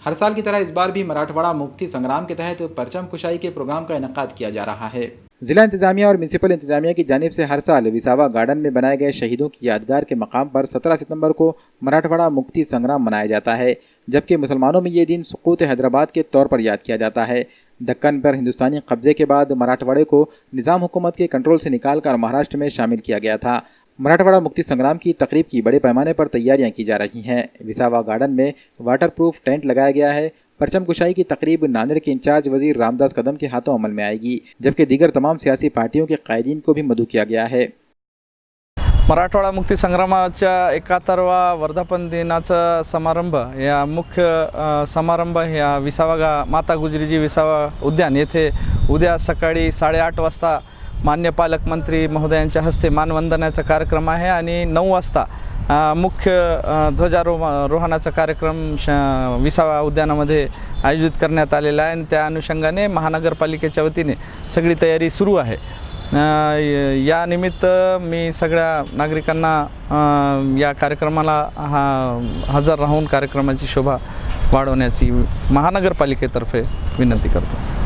हर साल की तरह इस बार भी मराठवाड़ा मुक्ति संग्राम के तहत परचम कुशाई के प्रोग्राम का इनेकाद किया जा रहा है। जिला इंतजामिया और म्यूनिसिपल इंतजामिया की जानिब से हर साल विसावा गार्डन में बनाए गए शहीदों की यादगार के मकाम पर 17 सितंबर को मराठवाड़ा मुक्ति संग्राम मनाया जाता है, जबकि मुसलमानों में ये दिन सुकूत हैदराबाद के तौर पर याद किया जाता है। दक्कन पर हिंदुस्तानी कब्जे के बाद मराठवाड़े को निज़ाम हुकूमत के कंट्रोल से निकालकर महाराष्ट्र में शामिल किया गया था। मराठवाड़ा मुक्ति संग्राम की तकरीब की बड़े पैमाने पर तैयारियां की जा रही हैं। विसावा गार्डन में वाटरप्रूफ टेंट लगाया गया है। परचम कुशाई की तकरीब नांदेड़ के इंचार्ज वजीर रामदास कदम के हाथों अमल में आएगी, जबकि दीगर तमाम सियासी पार्टियों के कायदीन को भी मदऊ किया गया है। मराठवाडा मुक्ती संग्रामाच्या 71वा वर्धापन दिनाचा समारंभ या मुख्य समारंभ या विसावा माता गुजरीजी विसावा उद्यान येथे उद्या सकाळी 8:30 वाजता मान्य पालकमंत्री महोदयांच्या हस्ते मानवंदनाचा कार्यक्रम आहे आणि 9 वाजता मुख्य ध्वजारोहणाचा कार्यक्रम विसावा उद्यानामध्ये आयोजित करण्यात आलेला आहे आणि त्या अनुषंगाने महानगरपालिकेच्या वतीने सगळी तयारी सुरू आहे। या निमित्त मी सगळ्या नागरिकांना या कार्यक्रमाला हजर राहून कार्यक्रमाची शोभा वाढवण्याची महानगरपालिकेतर्फे विनंती करतो।